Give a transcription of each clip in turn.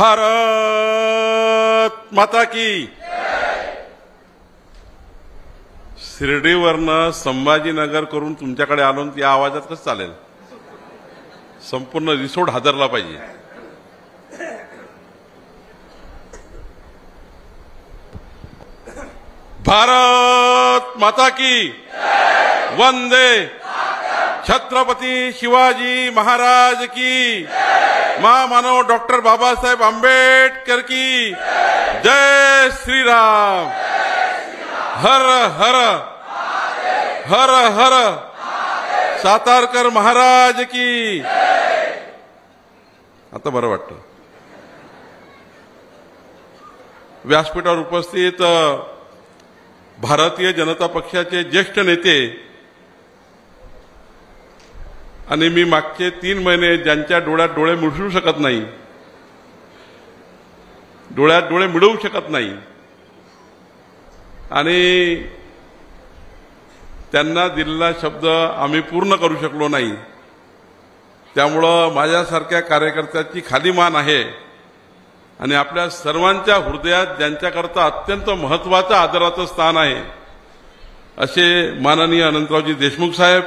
भारत माता की। शिर्डीवरनं संभाजीनगर करून तुमच्याकडे आलो या आवाजात कसं चालेल? संपूर्ण रिसोड हादरला पाहिजे। भारत माता की वंदे छत्रपती शिवाजी महाराज की, महामानव डॉक्टर बाबासाहेब आंबेडकर की जय श्रीराम। हर हर हर हर सातारकर महाराज की। आता बरं वाटतं। व्यासपीठावर उपस्थित भारतीय जनता पक्षाचे ज्येष्ठ नेते आणि मी मागचे 3 महिने ज्यांच्या डोळ्यात डोळे मिळवू शकत नाही, डोळ्यात डोळे मिळवू शकत नाही आणि त्यांना दिलेला शब्द आम्ही पूर्ण करू शकलो नाही, त्यामुळं माझ्यासारख्या कार्यकर्त्याची खाली मान आहे आणि आपल्या सर्वांच्या हृदयात ज्यांच्याकरता अत्यंत महत्त्वाचं आदराचं स्थान आहे असे माननीय अनंतरावजी देशमुख साहेब,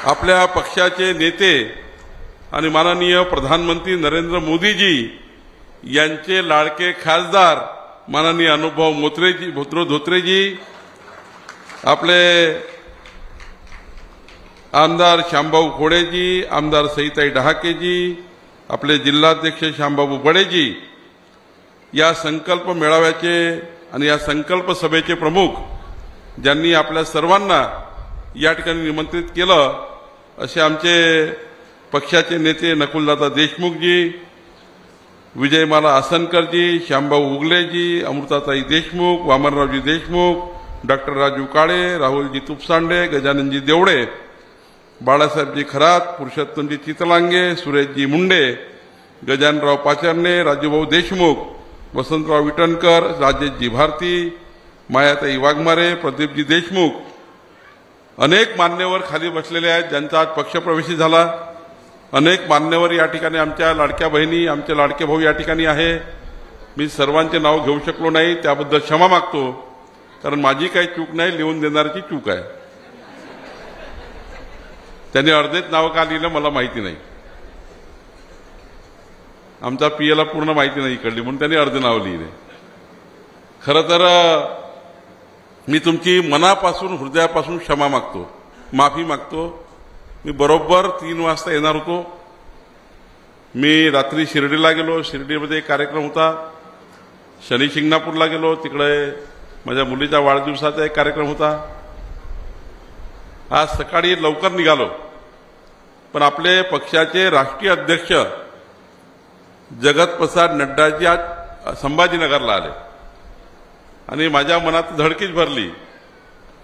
आपल्या पक्षाचे नेते आणि माननीय प्रधानमंत्री नरेंद्र मोदीजी यांचे लाडके खासदार माननीय अनुभव धोत्रेजी, आपले आमदार श्यामभाऊ खोडेजी, आमदार सईताई डहाकेजी, आपले जिल्हाध्यक्ष श्यामबाबू बडेजी, या संकल्प मेळाव्याचे आणि या संकल्प सभेचे प्रमुख ज्यांनी आपल्या सर्वांना या ठिकाणी निमंत्रित केलं असे आमचे पक्षाचे नेते नकुलदादा देशमुखजी, विजयमाला आसनकरजी, श्यामभाऊ उगलेजी, अमृताताई देशमुख, वामनरावजी देशमुख, डॉक्टर राजू काळे, राहुलजी तुपसांडे, गजाननजी देवडे, बाळासाहेबजी खरात, पुरुषोत्तमजी चितलांगे, सुरेशजी मुंडे, गजानराव पाचरणे, राजूभाऊ देशमुख, वसंतराव विटणकर, राजेशजी भारती, मायाताई वाघमारे, प्रदीपजी देशमुख, अनेक मान्यवर खाली बसलेले आहेत ज्यांचा आज पक्षप्रवेश झाला। अनेक मान्यवर या ठिकाणी, आमच्या लाडक्या बहिणी, आमचे लाडके भाऊ या ठिकाणी आहे। मी सर्वांचे नाव घेऊ शकलो नाही, त्याबद्दल क्षमा मागतो, कारण माझी काही चूक नाही, लिहून देणाऱ्याची चूक आहे। त्यांनी अर्धेच नाव का लिहिलं मला माहिती नाही, आमचा पीएला पूर्ण माहिती नाही इकडली, म्हणून त्यांनी अर्धे नाव लिहिले। खरं तर मी तुमची मनापासून हृदयापासून क्षमा मागतो, माफी मागतो। मी बरोबर 3 वाजता येणार होतो। मी रात्री शिर्डीला गेलो, शिर्डीमध्ये एक कार्यक्रम होता, शनी शिंगणापूरला गेलो, तिकडे माझ्या मुलीच्या वाढदिवसाचा एक कार्यक्रम होता। आज सकाळी लवकर निघालो, पण आपले पक्षाचे राष्ट्रीय अध्यक्ष जगतप्रसाद नड्डाजी आज संभाजीनगरला आले आणि माझ्या मनात धडकीच भरली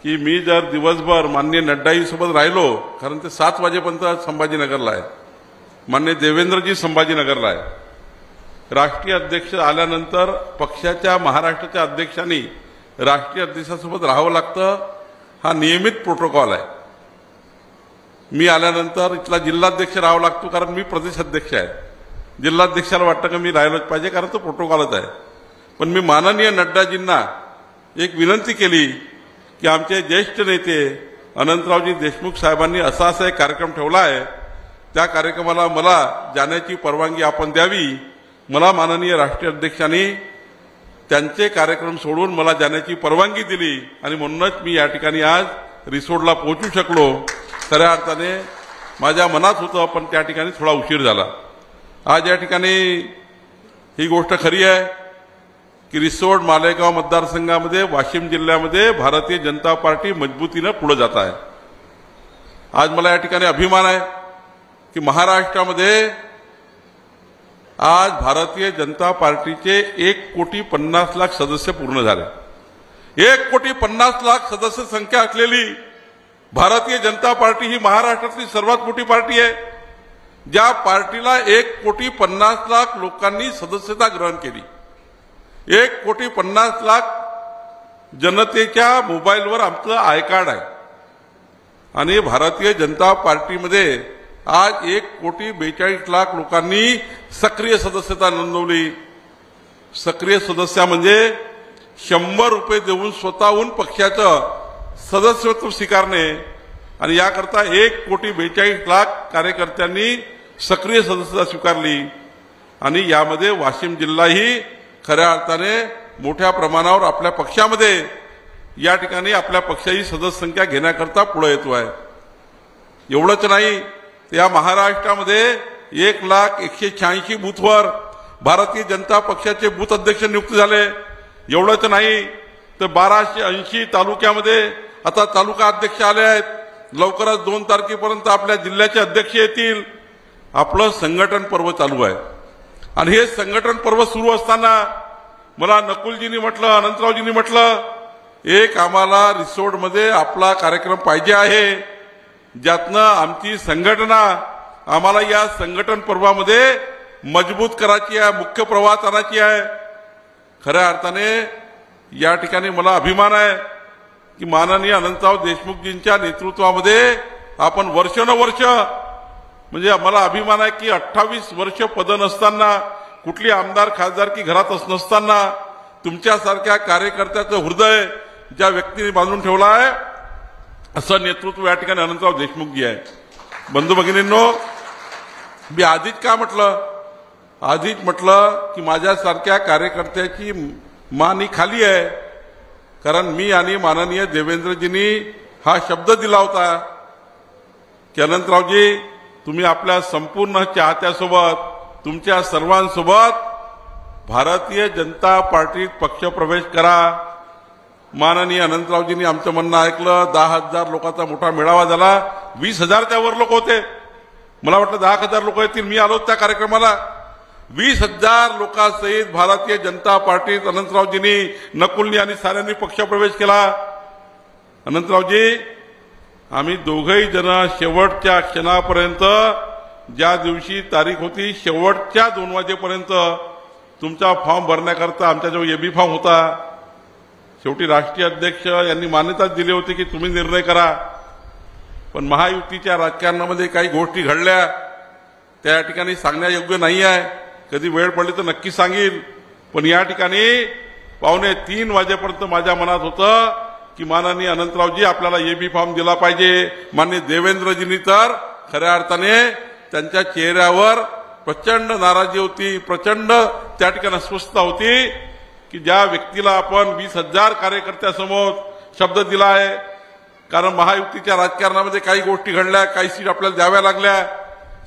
की मी जर दिवसभर माननीय नड्डाजीसोबत राहिलो, कारण ते 7 वाजेपर्यंत संभाजीनगरला आहे, माननीय देवेंद्रजी संभाजीनगरला आहे, राष्ट्रीय अध्यक्ष आल्यानंतर पक्षाच्या महाराष्ट्राच्या अध्यक्षांनी राष्ट्रीय अध्यक्षासोबत राहावं लागतं, हा नियमित प्रोटोकॉल आहे। मी आल्यानंतर इथला जिल्हाध्यक्ष राहावं लागतो, कारण मी प्रदेशाध्यक्ष आहे। जिल्हाध्यक्षाला वाटतं की मी राहिलोच पाहिजे, कारण तो प्रोटोकॉलच आहे। पण मी माननीय नड्डाजींना एक विनंती केली की आमचे ज्येष्ठ नेते अनंतरावजी देशमुख साहेबांनी असा एक कार्यक्रम ठेवला आहे, त्या कार्यक्रमाला मला जाण्याची परवानगी आपण द्यावी। मला माननीय राष्ट्रीय अध्यक्षांनी त्यांचे कार्यक्रम सोडून मला जाण्याची परवानगी दिली आणि म्हणूनच मी या ठिकाणी आज रिसोडला पोहोचू शकलो। खऱ्या अर्थाने माझ्या मनात होतं, पण त्या ठिकाणी थोडा उशीर झाला। आज या ठिकाणी ही गोष्ट खरी आहे की रिसोड मालेगाव मतदारसंघामध्ये वाशिम जिल्ह्यामध्ये भारतीय जनता पार्टी मजबूतीने पुढे जात आहे। आज मला या ठिकाणी अभिमान आहे की महाराष्ट्रामध्ये आज भारतीय जनता पार्टीचे 1,50,00,000 सदस्य पूर्ण झाले। 1,50,00,000 सदस्य संख्या असलेली भारतीय जनता पार्टी ही महाराष्ट्रातली सर्वात मोठी पार्टी आहे, ज्या पार्टीला 1,50,00,000 लोकांनी सदस्यता ग्रहण केली। 1,50,00,000 जनतेच्या मोबाईलवर आमचं आय कार्ड आहे आणि भारतीय जनता पार्टीमध्ये आज 1,42,00,000 लोकांनी सक्रिय सदस्यता नोंदवली। सक्रिय सदस्य म्हणजे 100 रुपये देऊन स्वतःहून पक्षाचं सदस्यत्व स्वीकारणे आणि याकरता 1,42,00,000 कार्यकर्त्यांनी सक्रिय सदस्यता स्वीकारली आणि यामध्ये वाशिम जिल्हाही खऱ्या अर्थाने मोठ्या प्रमाणावर आपल्या पक्षामध्ये या ठिकाणी आपल्या पक्षाची सदस्य संख्या घेण्याकरता पुढे येतो आहे। एवढंच नाही, या महाराष्ट्रामध्ये 1,186 बूथवर भारतीय जनता पक्षाचे बूथ अध्यक्ष नियुक्त झाले। एवढंच नाही तर 1280 तालुक्यामध्ये आता तालुका अध्यक्ष आले आहेत। लवकरच 2 तारखेपर्यंत आपल्या जिल्ह्याचे अध्यक्ष येतील। आपलं संघटन पर्व चालू आहे आणि हे संघटन पर्व सुरू असताना मला नकुलजींनी म्हटलं, अनंतरावजींनी म्हटलं, एक आम्हाला रिसोर्टमध्ये आपला कार्यक्रम पाहिजे आहे, ज्यातनं आमची संघटना आम्हाला या संघटन पर्वामध्ये मजबूत करायची आहे, मुख्य प्रवाहात आणायची आहे। खऱ्या अर्थाने या ठिकाणी मला अभिमान आहे की माननीय अनंतराव देशमुखजींच्या नेतृत्वामध्ये आपण वर्षानुवर्ष, म्हणजे मला अभिमान आहे की 28 वर्ष पद नसताना, कुठली आमदार खासदारकी घरात नसताना तुमच्यासारख्या कार्यकर्त्याचं हृदय ज्या व्यक्तीने बांधून ठेवलं आहे असं नेतृत्व या ठिकाणी अनंतराव देशमुखजी आहे। बंधू भगिनींनो, मी आधीच का म्हटलं, आधीच म्हटलं की माझ्यासारख्या कार्यकर्त्याची मान ही खाली आहे, कारण मी आणि माननीय देवेंद्रजींनी हा शब्द दिला होता की अनंतरावजी तुम्ही आपल्या संपूर्ण चाहत्यासोबत, तुमच्या सर्वांसोबत भारतीय जनता पार्टीत पक्षप्रवेश करा। माननीय अनंतरावजींनी आमचं म्हणणं ऐकलं। 10,000 लोकांचा मोठा मेळावा झाला, 20,000 त्यावर लोक होते। मला वाटलं 10,000 लोक येतील, मी आलो त्या कार्यक्रमाला। 20,000 लोकांसहित भारतीय जनता पार्टीत अनंतरावजींनी, नकुलनी आणि साऱ्यांनी पक्षप्रवेश केला। अनंतरावजी, आम्ही दोघेही जण शेवटच्या क्षणापर्यंत, ज्या दिवशी तारीख होती शेवटच्या 2 वाजेपर्यंत तुमचा फॉर्म भरण्याकरता आमच्याजवळ एबी फॉर्म होता। शेवटी राष्ट्रीय अध्यक्ष यांनी मान्यता दिली होती की तुम्ही निर्णय करा, पण महायुतीच्या राजकारणामध्ये काही गोष्टी घडल्या, त्या ठिकाणी सांगण्यायोग्य नाही आहे। कधी वेळ पडली तर नक्की सांगेल, पण या ठिकाणी 2:45 वाजेपर्यंत माझ्या मनात होतं की माननीय अनंतरावजी आपल्याला एबी फॉर्म दिला पाहिजे। माननीय देवेंद्रजींनी तर खऱ्या अर्थाने त्यांच्या चेहऱ्यावर प्रचंड नाराजी होती, प्रचंड त्या ठिकाणी अस्वस्थता होती की ज्या व्यक्तीला आपण 20,000 कार्यकर्त्यासमोर शब्द दिला आहे, कारण महायुतीच्या राजकारणामध्ये काही गोष्टी घडल्या, काही सीट आपल्याला द्याव्या लागल्या।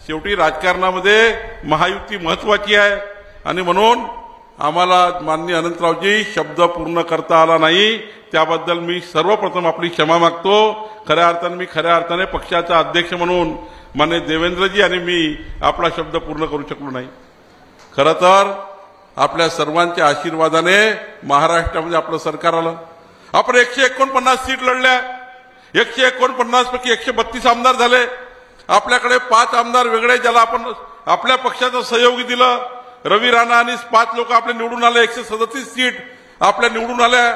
शेवटी राजकारणामध्ये महायुती महत्वाची आहे आणि म्हणून आम्हाला माननीय अनंतरावजी शब्द पूर्ण करता आला नाही, त्याबद्दल मी सर्वप्रथम आपली क्षमा मागतो। खऱ्या अर्थाने पक्षाचा अध्यक्ष म्हणून माननीय देवेंद्रजी आणि मी आपला शब्द पूर्ण करू शकलो नाही। खरं तर आपल्या सर्वांच्या आशीर्वादाने महाराष्ट्रामध्ये आपलं सरकार आलं। आपण 149 सीट लढल्या, 149 पैकी 132 आमदार झाले। आपल्याकडे 5 आमदार वेगळे, ज्याला आपण आपल्या पक्षाचं सहयोगी दिलं। रवी राणा आणि 5 लोक आपले निवडून आले, 137 सीट आपल्या निवडून आल्या।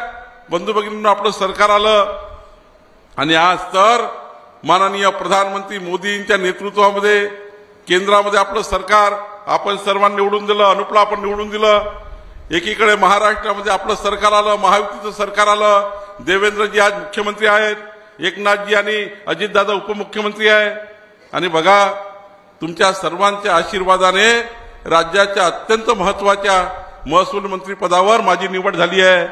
बंधू भगिनींनो, आपलं सरकार आलं आणि आज तर माननीय प्रधानमंत्री मोदींच्या नेतृत्वामध्ये केंद्रामध्ये आपलं सरकार आपण सर्वांनी निवडून दिलं, अनुपला आपण निवडून दिलं। एकीकडे महाराष्ट्रामध्ये आपलं सरकार आलं, महायुतीचं सरकार आलं। देवेंद्रजी आज मुख्यमंत्री आहेत, एकनाथजी आणि अजितदादा उपमुख्यमंत्री आहे आणि बघा तुमच्या सर्वांच्या आशीर्वादाने राज्याच्या अत्यंत महत्वाच्या महसूल मंत्री पदावर माझी निवड झाली आहे।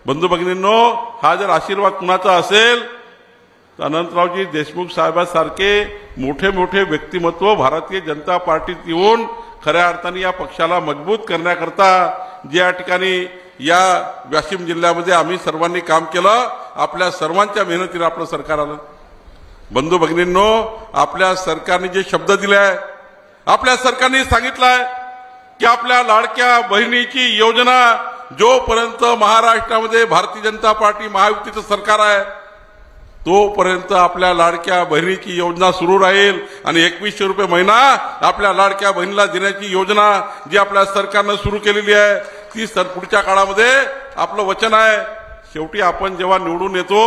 बंधू भगिनींनो, हा जर आशीर्वाद कुणाचा असेल तर अनंतरावजी देशमुख साहेबांसारखे मोठे मोठे व्यक्तिमत्व भारतीय जनता पार्टीत येऊन खऱ्या अर्थाने या पक्षाला मजबूत करण्याकरता ज्या ठिकाणी या वाशिम जिल्ह्यामध्ये आम्ही सर्वांनी काम केलं, आपल्या सर्वांच्या मेहनतीने आपलं सरकार आलं। बंधू भगिनींनो, आपल्या सरकारने जे शब्द दिले आहे, आपल्या सरकारने सांगितलंय की आपल्या लाडक्या बहिणीची योजना जोपर्यंत महाराष्ट्रामध्ये भारतीय जनता पार्टी महायुतीचं सरकार आहे तोपर्यंत आपल्या लाडक्या बहिणीची योजना सुरू राहील आणि 2100 रुपये महिना आपल्या लाडक्या बहिणीला देण्याची योजना जी आपल्या सरकारने सुरू केलेली आहे ती पुढच्या काळामध्ये आपलं वचन आहे। शेवटी आपण जेव्हा निवडून येतो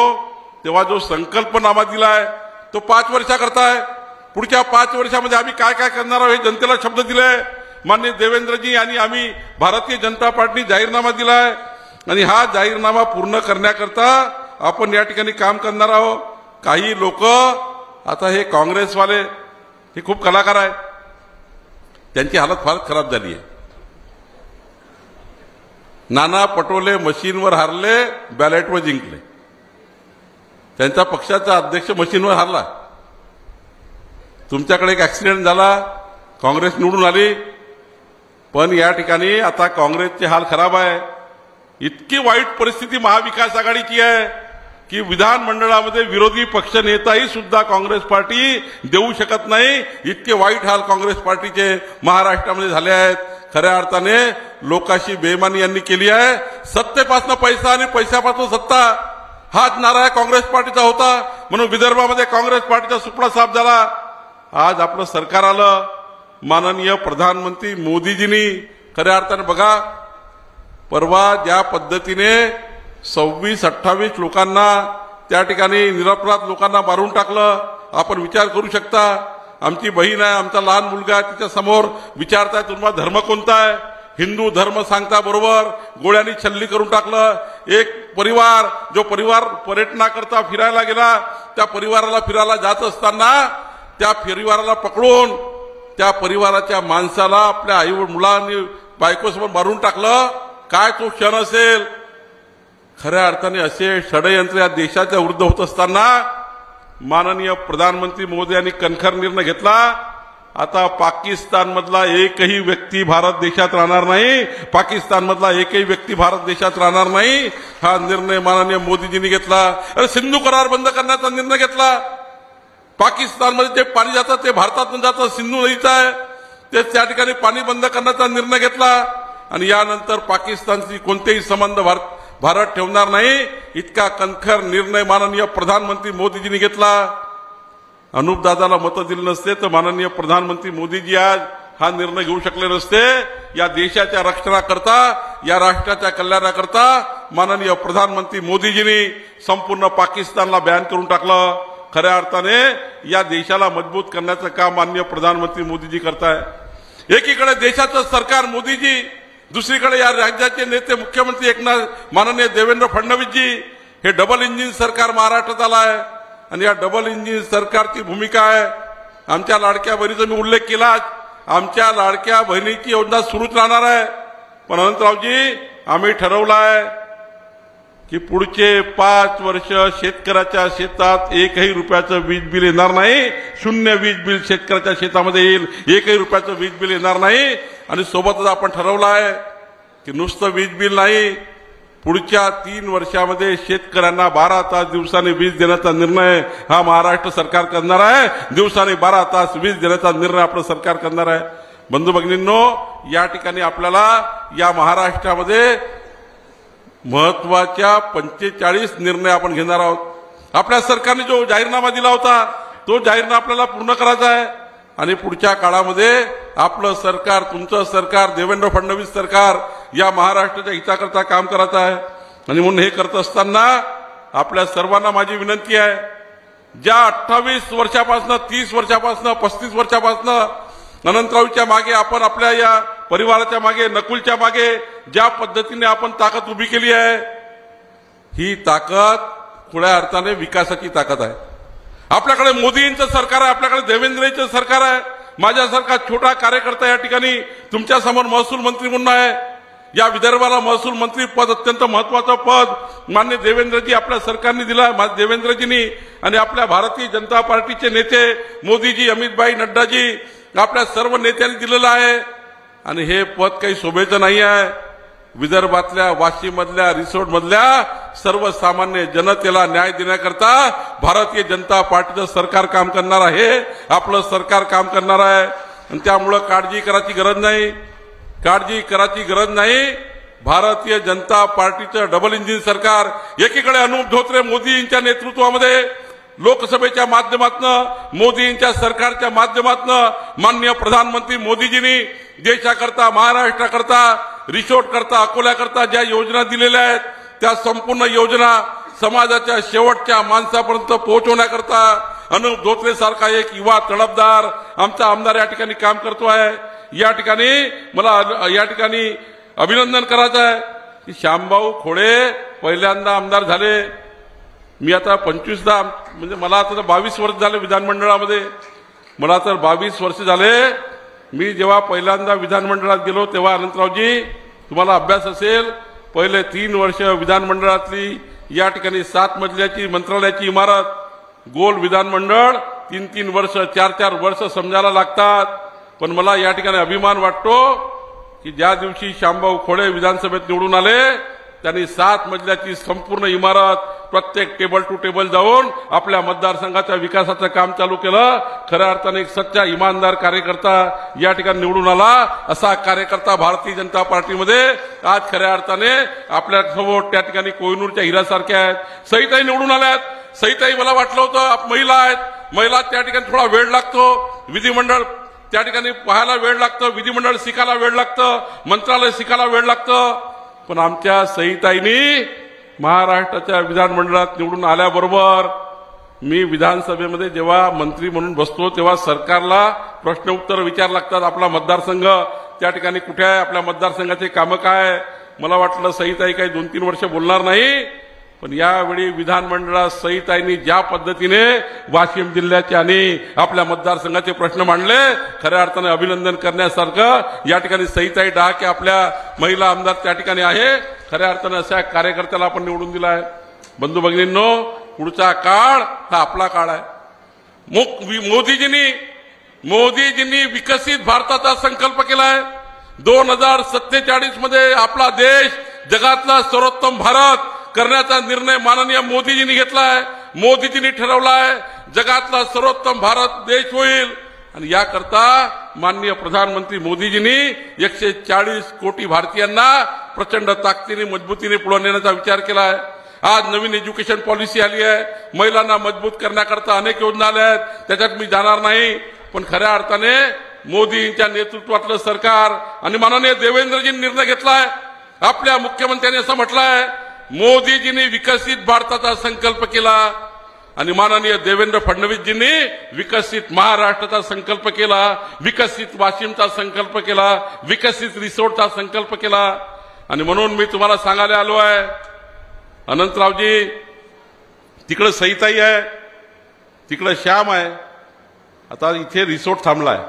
तेव्हा जो संकल्पनामा दिलाय तो 5 वर्षाकरता आहे। पुढच्या 5 वर्षामध्ये आम्ही काय काय करणार आहोत हे जनतेला शब्द दिलाय माननीय देवेंद्रजी आणि आम्ही भारतीय जनता पार्टी जाहीरनामा दिलाय आणि हा जाहीरनामा पूर्ण करण्याकरता आपण या ठिकाणी काम करणार आहोत। काही लोक आता हे काँग्रेसवाले हे खूप कलाकार आहेत, त्यांची हालत फार खराब झाली आहे। नाना पटोले मशीनवर हारले, बॅलेटवर जिंकले, त्यांचा पक्षाचा अध्यक्ष मशीनवर हारला। तुमच्याकडे एक ऍक्सिडेंट झाला, काँग्रेस निवडून आली, पण या ठिकाणी आता काँग्रेसचे हाल खराब आहे। इतकी वाईट परिस्थिती महाविकास आघाडीची आहे की विधानमंडळामध्ये विरोधी पक्ष नेताही सुद्धा काँग्रेस पार्टी देऊ शकत नाही, इतके वाईट हाल काँग्रेस पार्टीचे महाराष्ट्रामध्ये झाले आहेत। खऱ्या अर्थाने लोकांशी बेईमानी यांनी केली आहे। सत्तेपासून पैसा आणि पैशापासून सत्ता हाच नारा काँग्रेस पार्टीचा होता, म्हणून विदर्भामध्ये काँग्रेस पार्टीचा सुपडा साफ झाला। आज आपलं सरकार आलं, माननीय प्रधानमंत्री मोदीजींनी खऱ्या अर्थाने बघा, परवा ज्या पद्धतीने 26-28 लोकांना त्या ठिकाणी निरपराध लोकांना मारून टाकलं, आपण विचार करू शकता। आमची बहीण आहे, आमचा लहान मुलगा आहे, तिच्या समोर विचारताय तुम्हाला धर्म कोणता आहे, हिंदू धर्म सांगता बरोबर गोळ्यांनी छल्ली करून टाकलं। एक परिवार, जो परिवार पर्यटनाकरता फिरायला गेला, त्या परिवाराला फिरायला जात असताना त्या परिवाराला पकडून त्या परिवाराच्या माणसाला आपल्या आई मुलांनी बायकोसमोर मारून टाकलं। काय तो क्षण असेल। खऱ्या अर्थाने असे षडयंत्र या देशाच्या विरुद्ध होत असताना माननीय प्रधानमंत्री मोदी यांनी कणखर निर्णय घेतला। आता पाकिस्तानमधला एकही व्यक्ती भारत देशात राहणार नाही, पाकिस्तानमधला एकही व्यक्ती भारत देशात राहणार नाही, हा निर्णय माननीय मोदीजींनी घेतला। अरे सिंधू करार बंद करण्याचा निर्णय घेतला। पाकिस्तानमध्ये जे पाणी जातं ते भारतातून जातं, सिंधू नदीचं आहे, ते त्या ठिकाणी पाणी बंद करण्याचा निर्णय घेतला आणि यानंतर पाकिस्तानशी कोणतेही संबंध भारत ठेवणार नाही, इतका कणखर निर्णय माननीय प्रधानमंत्री मोदीजींनी घेतला। अनुप दादाला मतं दिली नसते तर माननीय प्रधानमंत्री मोदीजी आज हा निर्णय घेऊ शकले नसते। या देशाच्या रक्षणाकरता, या राष्ट्राच्या कल्याणाकरता माननीय प्रधानमंत्री मोदीजींनी संपूर्ण पाकिस्तानला बॅन करून टाकलं। खऱ्या अर्थाने या देशाला मजबूत करण्याचं काम माननीय प्रधानमंत्री मोदीजी करताय। एकीकडे देशाचं सरकार मोदीजी, दुसरीकडे या राज्याचे नेते मुख्यमंत्री एकनाथ माननीय देवेंद्र फडणवीसजी, हे डबल इंजिन सरकार महाराष्ट्रात आलं आहे आणि या डबल इंजिन सरकारची भूमिका आहे। आमच्या लाडक्या बहिणीचा मी उल्लेख केला, आमच्या लाडक्या बहिणीची योजना सुरूच राहणार आहे, पण अनंतरावजी आम्ही ठरवलं आहे की पुढचे 5 वर्ष शेतकऱ्याच्या शेतात एकही रुपयाचं वीज बिल येणार नाही, शून्य वीज बिल शेतकऱ्याच्या शेतामध्ये येईल, एकही रुपयाचं वीज बिल येणार नाही। आणि सोबतच आपण ठरवलं आहे की नुसतं वीज बिल नाही, पुढच्या 3 वर्षामध्ये शेतकऱ्यांना 12 तास दिवसाने वीज देण्याचा निर्णय हा महाराष्ट्र सरकार करणार आहे। दिवसाने 12 तास वीज देण्याचा निर्णय आपलं सरकार करणार आहे। बंधू भगिनींनो, या ठिकाणी आपल्याला या महाराष्ट्रामध्ये महत्वाच्या 45 निर्णय आपण घेणार आहोत। आपल्या सरकारने जो जाहीरनामा दिला होता तो जाहीरनामा आपल्याला पूर्ण करायचा आहे आणि पुढच्या काळामध्ये आपलं सरकार, तुमचं सरकार, देवेंद्र फडणवीस सरकार या महाराष्ट्राच्या हिताकरता काम करायचं आहे। आणि म्हणून हे करत असताना आपल्या सर्वांना माझी विनंती आहे, ज्या 28 वर्षापासून, 30 वर्षापासून, 35 वर्षापासून अनंतरावच्या मागे आपण, आपल्या या परिवाराच्या मागे, नकुलच्या मागे ज्या पद्धतीने आपण ताकद उभी केली आहे, ही ताकद खुल्या अर्थाने विकासाची ताकद आहे। आपल्याकडे मोदींचं सरकार आहे, आपल्याकडे देवेंद्रचं सरकार आहे। माझ्यासारखा छोटा कार्यकर्ता या ठिकाणी तुमच्या समोर महसूल मंत्री म्हणून आहे। या विदर्भाला महसूल मंत्री पद अत्यंत महत्वाचं पद माननीय देवेंद्रजी आपल्या सरकारने दिलं, देवेंद्रजींनी आणि आपल्या भारतीय जनता पार्टीचे नेते मोदीजी, अमितभाई नड्डाजी, आपल्या सर्व नेत्यांनी दिलेलं आहे। आणि हे पद काही शोभेचं नाही आहे। विदर्भातल्या, वाशीमधल्या, रिसोडमधल्या सर्वसामान्य जनतेला न्याय देण्याकरता भारतीय जनता पार्टीचं सरकार काम करणार आहे, आपलं सरकार काम करणार आहे। आणि त्यामुळे काळजी करायची गरज नाही, काळजी करायची गरज नाही। भारतीय जनता पार्टीचं डबल इंजिन सरकार, एकीकडे अनुप धोत्रे मोदींच्या नेतृत्वामध्ये लोकसभेच्या माध्यमातून, मोदींच्या सरकारच्या माध्यमातून माननीय प्रधानमंत्री मोदीजींनी देशाकरता, महाराष्ट्राकरता, रिसोर्ट करता, अकोल्याकरता ज्या योजना दिलेल्या आहेत त्या संपूर्ण योजना समाजाच्या शेवटच्या माणसापर्यंत पोहोचवण्याकरता अनुप धोत्रे सारखा एक युवा तडफदार आमचा आमदार या ठिकाणी काम करतो आहे। या ठिकाणी मला या ठिकाणी अभिनंदन करायचं आहे की श्यामभाऊ खोडे पहिल्यांदा आमदार झाले। मी आता 25दा म्हणजे मला आता 22 वर्ष झाले विधानमंडळामध्ये, मला तर 22 वर्ष झाले। मी जेव्हा पहिल्यांदा विधानमंडळात गेलो तेव्हा अनंतरावजी तुम्हाला अभ्यास असेल, पहिले 3 वर्ष विधानमंडळातली या ठिकाणी 7 मजल्याची मंत्रालयाची इमारत, गोल विधानमंडळ 3-3 वर्ष 4-4 वर्ष समजायला लागतात। पण मला या ठिकाणी अभिमान वाटतो की ज्या दिवशी श्यामभाऊ खोडे विधानसभेत निवडून आले त्यांनी 7 मजल्याची संपूर्ण इमारत प्रत्येक टेबल टू टेबल जाऊन आपल्या मतदारसंघाच्या विकासाचं काम चालू केलं। खऱ्या अर्थाने एक सच्चा इमानदार कार्यकर्ता या ठिकाणी निवडून आला। असा कार्यकर्ता भारतीय जनता पार्टीमध्ये आज खऱ्या अर्थाने आपल्या समोर त्या ठिकाणी कोहिनूरच्या हिऱ्यासारख्या आहेत। सईताई निवडून आल्यात। सईताई मला वाटलं होतं महिला आहेत, महिला त्या ठिकाणी थोडा वेळ लागतो, विधिमंडळ त्या ठिकाणी पाहायला वेळ लागतं, विधिमंडळ शिकायला वेळ लागतं, मंत्रालय शिकायला वेळ लागतं। पण आमच्या सईताईंनी महाराष्ट्राच्या विधानमंडळात निवडून आल्याबरोबर मी विधानसभेमध्ये जेव्हा मंत्री म्हणून बसतो तेव्हा सरकारला प्रश्न उत्तर विचार लागतात, आपला मतदारसंघ त्या ठिकाणी कुठे आहे, आपल्या मतदारसंघाचे कामं काय। मला वाटलं सईताई काही 2-3 वर्ष बोलणार नाही, पण यावेळी विधानमंडळात सईताईंनी ज्या पद्धतीने वाशिम जिल्ह्याचे आणि आपल्या मतदारसंघाचे प्रश्न मांडले, खऱ्या अर्थाने अभिनंदन करण्यासारखं या ठिकाणी सईताई डहाके आपल्या महिला आमदार त्या ठिकाणी आहे। खऱ्या अर्थाने अशा कार्यकर्त्याला आपण निवडून दिला आहे। बंधू भगिनींनो, पुढचा काळ हा आपला काळ आहे। मोदीजींनी विकसित भारताचा संकल्प केलाय। 2047 मध्ये आपला देश जगातला सर्वोत्तम भारत करण्याचा निर्णय माननीय मोदीजींनी घेतलाय। मोदीजींनी ठरवलाय जगातला सर्वोत्तम भारत देश होईल आणि याकरता माननीय प्रधानमंत्री मोदीजींनी 140 कोटी भारतीयांना प्रचंड ताकदीने मजबूतीने पुढे नेण्याचा विचार केलाय। आज नवीन एज्युकेशन पॉलिसी आली आहे, महिलांना मजबूत करण्याकरता अनेक योजना आल्या आहेत, त्याच्यात मी जाणार नाही। पण खऱ्या अर्थाने मोदींच्या नेतृत्वातलं सरकार आणि माननीय देवेंद्रजींनी निर्णय घेतलाय। आपल्या मुख्यमंत्र्यांनी असं म्हटलंय, मोदीजींनी विकसित भारताचा संकल्प केला आणि माननीय देवेंद्र फडणवीसजींनी विकसित महाराष्ट्राचा संकल्प केला, विकसित वाशिमचा संकल्प केला, विकसित रिसोर्टचा संकल्प केला। आणि म्हणून मी तुम्हाला सांगायला आलो आहे, अनंतरावजी तिकडे सईताई आहे, तिकडे श्याम आहे, आता इथे रिसोर्ट थांबलाय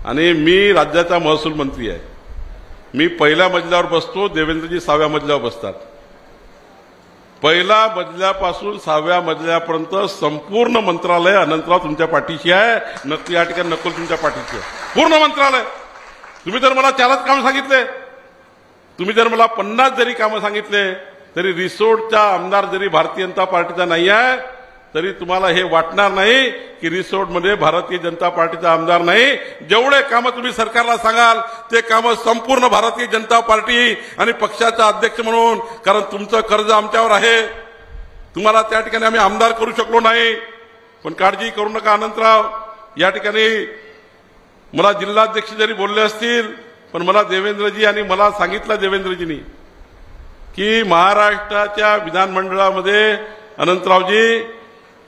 आणि मी राज्याचा महसूल मंत्री आहे। मी पहिल्या मजल्यावर बसतो, देवेंद्रजी 6व्या मजल्यावर बसतात। पहिल्या मजल्यापासून 6व्या मजल्यापर्यंत संपूर्ण मंत्रालय अनंतराव तुमच्या पाठीशी आहे, नक्की या ठिकाणी नकुल तुमच्या पाठीशी आहे, पूर्ण मंत्रालय। तुम्ही जर मला 4च काम सांगितले, तुम्ही जर मला 50 जरी कामं सांगितले तरी रिसोर्टचा आमदार जरी भारतीय जनता पार्टीचा नाही आहे तरी तुम्हाला हे वाटणार नाही की रिसोर्टमध्ये भारतीय जनता पार्टीचा आमदार नाही। जेवढे कामं तुम्ही सरकारला सांगाल ते कामं संपूर्ण भारतीय जनता पार्टी आणि पक्षाचा अध्यक्ष म्हणून, कारण तुमचं कर्ज आमच्यावर आहे, तुम्हाला त्या ठिकाणी आम्ही आमदार करू शकलो नाही। पण काळजी करू नका अनंतराव, या ठिकाणी मला जिल्हाध्यक्ष जरी बोलले असतील पण मला देवेंद्रजी आणि मला सांगितलं देवेंद्रजींनी की महाराष्ट्राच्या विधानमंडळामध्ये अनंतरावजी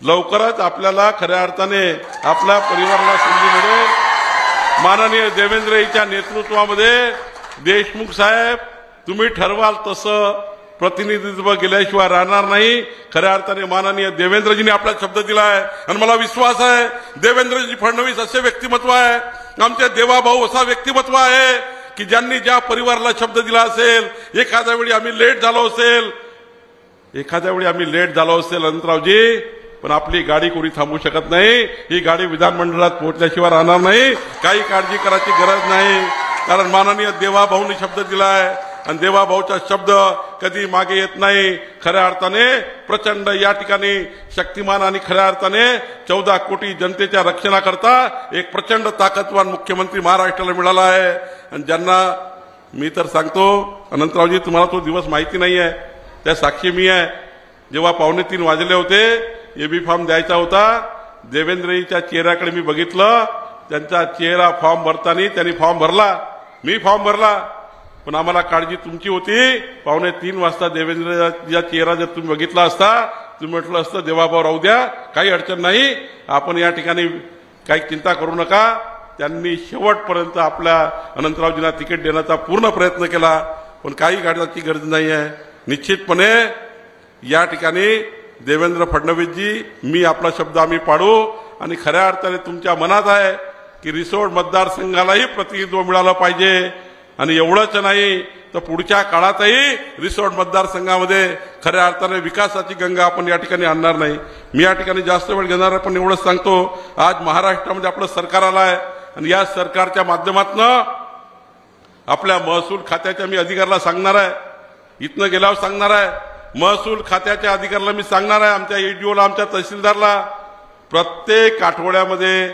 लवकरच आपल्याला खऱ्या अर्थाने आपल्या परिवाराला संधी मिळेल। माननीय देवेंद्रजींच्या नेतृत्वामध्ये देशमुख साहेब तुम्ही ठरवाल तसं प्रतिनिधित्व गेल्याशिवाय राहणार नाही। खऱ्या अर्थाने माननीय देवेंद्रजींनी आपला शब्द दिलाय आणि मला विश्वास आहे देवेंद्रजी फडणवीस असे व्यक्तिमत्व आहे, आमचे देवाभाऊ असा व्यक्तिमत्व आहे की ज्यांनी ज्या परिवाराला शब्द दिला असेल, एखाद्या वेळी आम्ही लेट झालो असेल अनंतरावजी, पण आपली गाडी कोणी थांबवू शकत नाही। ही गाडी विधानमंडळात पोहोचल्याशिवाय राहणार नाही, काही काळजी करायची गरज नाही, कारण माननीय देवाभाऊंनी शब्द दिलाय आणि देवाभाऊचा शब्द कधी मागे येत नाही। खऱ्या अर्थाने प्रचंड या ठिकाणी शक्तिमान आणि खऱ्या अर्थाने 14 कोटी जनतेच्या रक्षणाकरता एक प्रचंड ताकदवान मुख्यमंत्री महाराष्ट्राला मिळाला आहे। आणि ज्यांना मी तर सांगतो अनंतरावजी, तुम्हाला तो दिवस माहिती नाही आहे, त्या साक्षी मी आहे। जेव्हा 2:45 वाजले होते, एबी फॉर्म द्यायचा होता, देवेंद्रजीच्या चेहऱ्याकडे मी बघितलं, त्यांचा चेहरा फॉर्म भरताना त्यांनी फॉर्म भरला, मी फॉर्म भरला, पण आम्हाला काळजी तुमची होती। 2:45 वाजता देवेंद्रजीचा चेहरा जर तुम्ही बघितला असता तुम्ही म्हटलं असतं देवाभाऊ राहू द्या, काही अडचण नाही, आपण या ठिकाणी काही चिंता करू नका. त्यांनी शेवटपर्यंत आपल्या अनंतरावजींना तिकीट देण्याचा पूर्ण प्रयत्न केला, पण काही काढण्याची गरज नाही आहे. निश्चितपणे या ठिकाणी देवेंद्र फडणवीसजी, मी आपला शब्द आम्ही पाडू आणि खऱ्या अर्थाने तुमच्या मनात आहे की रिसोड मतदारसंघालाही प्रतिनिधित्व मिळालं पाहिजे. आणि एवढंच नाही तर पुढच्या काळातही रिसोड मतदारसंघामध्ये खऱ्या अर्थाने विकासाची गंगा आपण या ठिकाणी आणणार नाही. मी या ठिकाणी जास्त वेळ घेणार आहे, पण एवढंच सांगतो, आज महाराष्ट्रामध्ये आपलं सरकार आलं आहे आणि या सरकारच्या माध्यमातून आपल्या महसूल खात्याच्या मी अधिकाऱ्याला सांगणार आहे, इथनं गेल्यावर सांगणार आहे, महसूल खात्याच्या अधिकाऱ्याला मी सांगणार आहे, आमच्या एडीओला, आमच्या तहसीलदारला, प्रत्येक आठवड्यामध्ये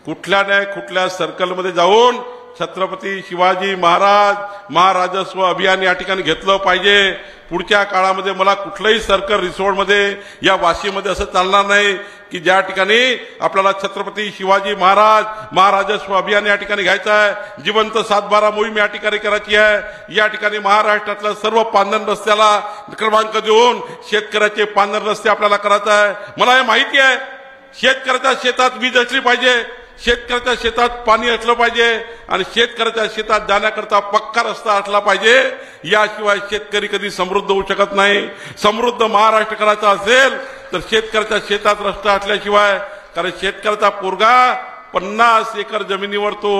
कुठल्या नाही कुठल्या सर्कलमध्ये जाऊन छत्रपती शिवाजी महाराज महाराजस्व अभियान या ठिकाणी घेतलं पाहिजे. पुढच्या काळामध्ये मला कुठलंही सर्कल रिसोडमध्ये या वाशीमध्ये असं चालणार नाही की ज्या ठिकाणी आपल्याला छत्रपती शिवाजी महाराज महाराजस्व अभियान या ठिकाणी घ्यायचं आहे, जिवंत 7/12 मोहीम या ठिकाणी करायची आहे. या ठिकाणी महाराष्ट्रातल्या सर्व पांढरण रस्त्याला क्रमांक देऊन शेतकऱ्याचे पांढरण रस्ते आपल्याला करायचं आहे. मला हे माहिती आहे, शेतकऱ्याच्या शेतात वीज असली पाहिजे, शेतकऱ्याच्या शेतात पाणी असलं पाहिजे आणि शेतकऱ्याच्या शेतात जाण्याकरता पक्का रस्ता असला पाहिजे. याशिवाय शेतकरी कधी समृद्ध होऊ शकत नाही. समृद्ध महाराष्ट्र करायचा असेल तर शेतकऱ्याच्या शेतात रस्ता असल्याशिवाय, कारण शेतकऱ्याचा पोरगा 50 एकर जमिनीवर तो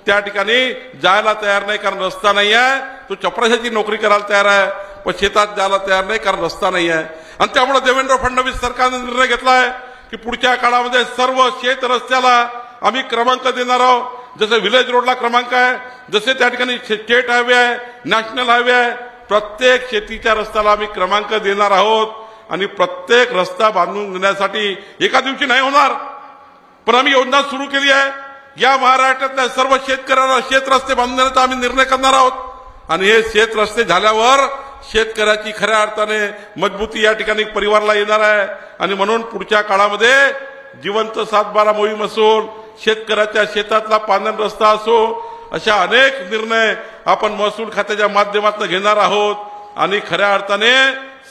त्या ठिकाणी जायला तयार नाही, कारण रस्ता नाही आहे. तो चपराशाची नोकरी करायला तयार आहे, पण शेतात जायला तयार नाही, कारण रस्ता नाही आहे. आणि त्यामुळे देवेंद्र फडणवीस सरकारने निर्णय घेतला आहे की पुढच्या काळामध्ये सर्व शेत रस्त्याला आम्ही क्रमांक देणार आहोत. जसं विलेज रोडला क्रमांक आहे, जसे त्या ठिकाणी स्टेट हायवे आहे, नॅशनल हायवे आहे, प्रत्येक शेतीच्या रस्त्याला आम्ही क्रमांक देणार आहोत. आणि प्रत्येक रस्ता बांधून देण्यासाठी एका दिवशी नाही होणार, पण आम्ही योजना सुरू केली आहे. या महाराष्ट्रातल्या सर्व शेतकऱ्यांना शेत रस्ते बांधून देण्याचा आम्ही निर्णय करणार आहोत. आणि हे शेत रस्ते झाल्यावर शेतकऱ्याची खऱ्या अर्थाने मजबूती या ठिकाणी परिवाराला येणार आहे. आणि म्हणून पुढच्या काळामध्ये जिवंत 7/12 मोहीम असो, शेतकऱ्याच्या शेतातला पांढरण रस्ता असो, अशा अनेक निर्णय आपण महसूल खात्याच्या माध्यमातून घेणार आहोत. आणि खऱ्या अर्थाने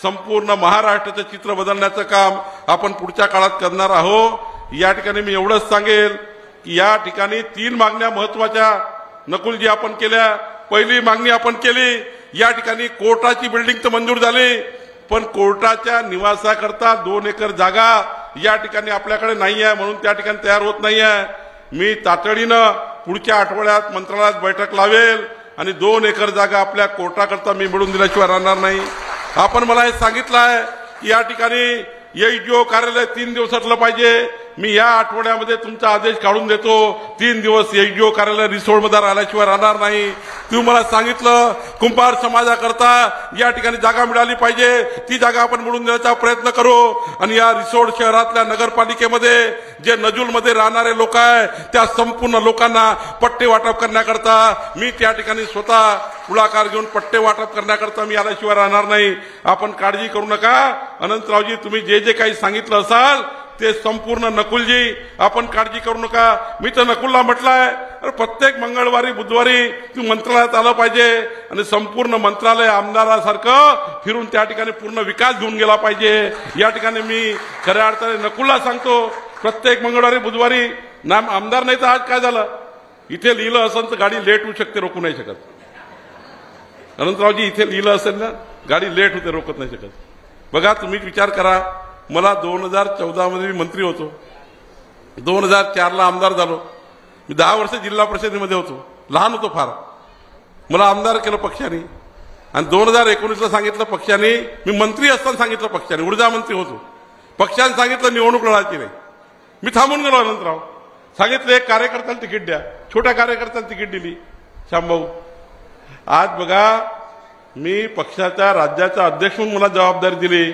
संपूर्ण महाराष्ट्राचं चित्र बदलण्याचं काम आपण पुढच्या काळात करणार आहोत. या ठिकाणी मी एवढंच सांगेल की या ठिकाणी 3 मागण्या महत्वाच्या नकुलजी आपण केल्या. पहिली मागणी आपण केली, या ठिकाणी कोर्टाची बिल्डिंग तर मंजूर झाली, पण कोर्टाच्या निवासाकरता 2 एकर जागा या ठिकाणी आपल्याकडे नाही आहे, म्हणून त्या ठिकाणी तयार होत नाही आहे. मी तातडीनं पुढच्या आठवड्यात मंत्रालयात बैठक लावेल आणि 2 एकर जागा आपल्या कोर्टाकरता मी मिळवून दिल्याशिवाय राहणार नाही. आपण मला हे सांगितलं आहे की या ठिकाणी एडीओ कार्यालय 3 दिवस असलं पाहिजे. मी या आठवड्यामध्ये तुमचा आदेश काढून देतो, 3 दिवस एडीओ कार्यालय रिसोडमध्ये राहिल्याशिवाय राहणार नाही. तुम्ही मला सांगितलं कुंभार समाजाकरता या ठिकाणी जागा मिळाली पाहिजे, ती जागा आपण मिळवून देण्याचा प्रयत्न करू. आणि या रिसोड शहरातल्या नगरपालिकेमध्ये जे नजूलमध्ये राहणारे लोक आहे, त्या संपूर्ण लोकांना पट्टे वाटप करण्याकरता मी त्या ठिकाणी स्वतः पुढाकार घेऊन पट्टे वाटप करण्याकरता मी आल्याशिवाय राहणार नाही. आपण काळजी करू नका. अनंतरावजी, तुम्ही जे जे काही सांगितलं असाल ते संपूर्ण नकुलजी, आपण काळजी करू नका. मी तर नकुलला म्हटलंय, प्रत्येक मंगळवारी बुधवारी तुम्ही मंत्रालयात आलं पाहिजे आणि संपूर्ण मंत्रालय आमदारासारखं फिरून त्या ठिकाणी पूर्ण विकास घेऊन गेला पाहिजे. या ठिकाणी मी खऱ्या अर्थाने नकुलला सांगतो, प्रत्येक मंगळवारी बुधवारी नाम आमदार नाही तर आज काय झालं, इथे लिहिलं असेल तर गाडी लेट होऊ शकते, रोखू नाही शकत. अनंतरावजी, इथे लिहिलं असेल ना, गाडी लेट होते, रोखत नाही शकत. बघा, तुम्ही विचार करा, मला 2014 मध्ये मी मंत्री होतो, 2004ला आमदार झालो. मी 10 वर्ष जिल्हा परिषदेमध्ये होतो, लहान होतो फार. मला आमदार केलं पक्षाने आणि 2019ला सांगितलं पक्षाने, मी मंत्री असताना सांगितलं पक्षाने, ऊर्जा मंत्री होतो, पक्षाने सांगितलं निवडणूक लढायची नाही. मी थांबून गेलो. अनंतराव सांगितलं एक कार्यकर्त्याला तिकीट द्या, छोट्या कार्यकर्त्याला तिकीट दिली, शांभाऊ. आज बघा, मी पक्षाच्या राज्याचा अध्यक्ष म्हणून मला जबाबदारी दिली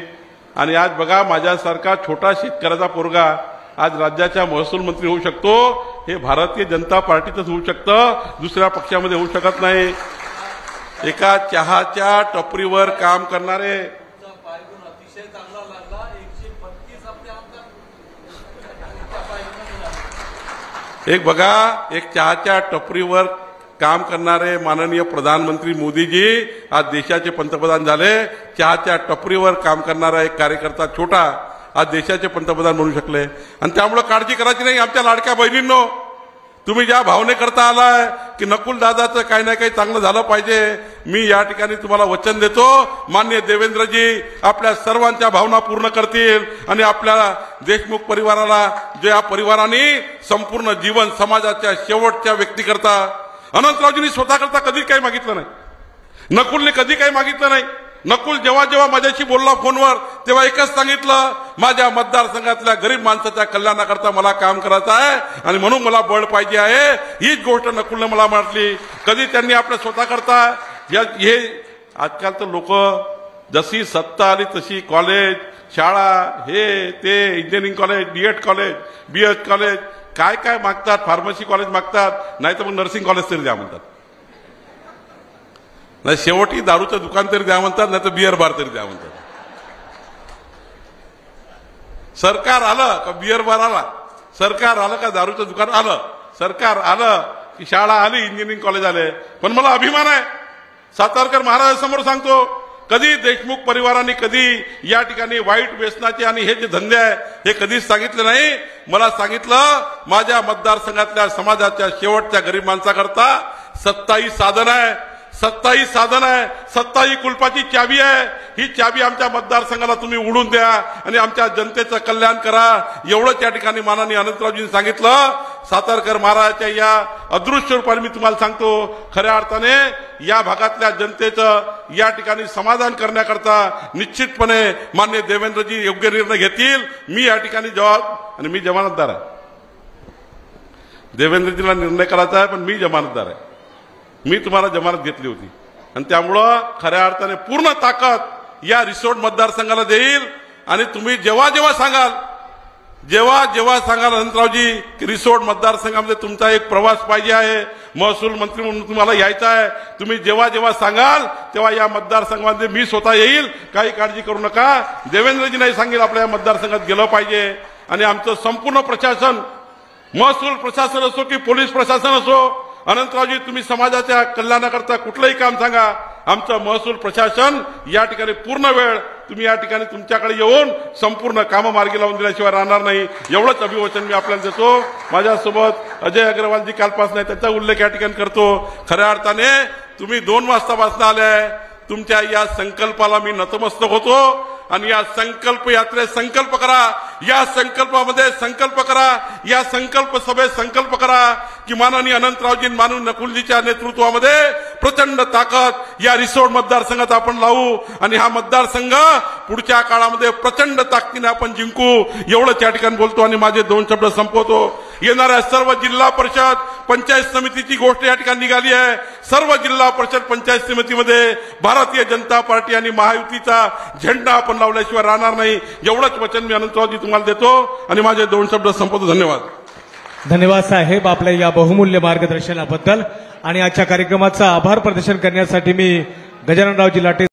आणि आज बघा, माझ्यासारखा छोटा शेतकऱ्याचा पोरगा आज राज्याच्या महसूल मंत्री होऊ शकतो. हे भारतीय जनता पार्टीतच होऊ शकतं, दुसऱ्या पक्षामध्ये होऊ शकत नाही. एका चहाच्या टपरीवर काम करणारे, एक बघा, एक चहाच्या टपरीवर काम करणारे माननीय प्रधानमंत्री मोदीजी आज देशाचे पंतप्रधान झाले। चहाच्या टपरीवर काम करणारा एक कार्यकर्ता छोटा आज देशाचे पंतप्रधान बनू शकले। आणि त्यामुळे काळजी करायची नाही आमच्या लाडक्या बहिणींनो, तुम्ही ज्या भावने करता आलाय की नकुल दादाचं काही ना काही चांगलं झालं पाहिजे, मी या ठिकाणी तुम्हाला वचन देतो माननीय देवेंद्रजी आपल्या सर्वांच्या भावना पूर्ण करतील आणि आपल्या देशमुख परिवाराला, ज्या परिवाराने संपूर्ण जीवन समाजाच्या शेवटच्या व्यक्ती करता, अनंतरावजींनी स्वतः करता कधी काही मागितलं नाही, नकुलने कधी काही मागितलं नाही। नकुल जेव्हा जेव्हा माझ्याशी बोलला फोनवर तेव्हा एकच सांगितलं, माझ्या मतदारसंघातल्या गरीब माणसाच्या कल्याणाकरता मला काम करायचं आहे आणि म्हणून मला बळ पाहिजे आहे। हीच गोष्ट नकुलने मला म्हटली। कधी त्यांनी आपल्या स्वतः करता हे आजकाल तर लोक जशी सत्ता आली तशी कॉलेज शाळा हे ते engineering college, DEd college, BEd college काय काय मागतात, फार्मसी कॉलेज मागतात, नाही तर मग नर्सिंग कॉलेज तरी द्या म्हणतात, नाही शेवटी दारूचं दुकान तरी द्या म्हणतात, नाही तर बिअर बार तरी द्या म्हणतात। सरकार आलं का बिअर बार आला, सरकार आलं का दारूचं दुकान आलं, सरकार आलं की शाळा आली, इंजिनिअरिंग कॉलेज आले। पण मला अभिमान आहे, सातारकर महाराजांसमोर सांगतो, कधी देशमुख परिवाराने कधी या ठिकाणी वाईट व्यसनाचे आणि हे जे धंदे आहे हे कधीच सांगितले नाही। मला सांगितलं माझ्या मतदारसंघातल्या समाजाच्या शेवटच्या गरीब माणसाकरता सत्ता ही साधन आहे, सत्ता ही साधन आहे, सत्ता ही कुलपाची चावी आहे। ही चावी आमच्या मतदारसंघाला तुम्ही उडून द्या आणि आमच्या जनतेचं कल्याण करा, एवढं त्या ठिकाणी माननीय अनंतरावजींनी सांगितलं। सातारकर महाराजांच्या या अदृश्य रूपाने मी तुम्हाला सांगतो, खऱ्या अर्थाने या भागातल्या जनतेचं या ठिकाणी समाधान करण्याकरता निश्चितपणे माननीय देवेंद्रजी योग्य निर्णय घेतील। मी या ठिकाणी आणि मी जमानतदार आहे, देवेंद्रजीला निर्णय करायचा आहे पण मी जमानतदार आहे, मी तुम्हाला जमानत घेतली होती आणि त्यामुळं खऱ्या अर्थाने पूर्ण ताकद या रिसोर्ट मतदारसंघाला देईल। आणि तुम्ही जेव्हा जेव्हा सांगाल अनंतरावजी की रिसोर्ट मतदारसंघामध्ये तुमचा एक प्रवास पाहिजे आहे, महसूल मंत्री म्हणून तुम्हाला यायचं आहे, तुम्ही जेव्हा जेव्हा सांगाल तेव्हा या मतदारसंघामध्ये मी स्वतः येईल, काही काळजी करू नका। देवेंद्रजी नाही सांगेल आपल्या या मतदारसंघात गेलं पाहिजे आणि आमचं संपूर्ण प्रशासन, महसूल प्रशासन असो की पोलीस प्रशासन असो, अनंतरावजी तुम्ही समाजाच्या कल्याणाकरता कुठलंही काम सांगा, आमचं महसूल प्रशासन या ठिकाणी पूर्ण वेळ तुम्ही या ठिकाणी तुमच्याकडे येऊन संपूर्ण कामं मार्गी लावून दिल्याशिवाय राहणार नाही, एवढंच अभिवचन मी आपल्याला देतो। माझ्यासोबत अजय अग्रवालजी कालपासून आहे, त्याचा उल्लेख या ठिकाणी करतो। खऱ्या अर्थाने तुम्ही 2 वाजता बसणं आले, तुमच्या या संकल्पाला मी नतमस्तक होतो आणि या संकल्प यात्रेत संकल्प करा, या संकल्पामध्ये संकल्प करा, या संकल्प सभेत संकल्प करा की माननीय अनंतरावजी माननीय नकुलजीच्या नेतृत्वामध्ये प्रचंड ताकद या रिसोर्ट मतदारसंघात आपण लावू आणि हा मतदारसंघ पुढच्या काळामध्ये प्रचंड ताकदीने आपण जिंकू, एवढं त्या ठिकाणी बोलतो आणि माझे 2 शब्द संपवतो। येणाऱ्या सर्व जिल्हा परिषद पंचायत समितीची गोष्ट या ठिकाणी निघाली आहे। सर्व जिल्हा परिषद पंचायत समितीमध्ये भारतीय जनता पार्टी आणि महायुतीचा झेंडा आपण लावल्याशिवाय राहणार नाही, एवढंच वचन मी अनंतरावजी तुम्हाला देतो आणि माझे 2 शब्द संपवतो। धन्यवाद। धन्यवाद साहेब आपल्या या बहुमूल्य मार्गदर्शनाबद्दल। आणि आजच्या कार्यक्रमाचा आभार प्रदर्शन करण्यासाठी मी गजाननरावजी लाटे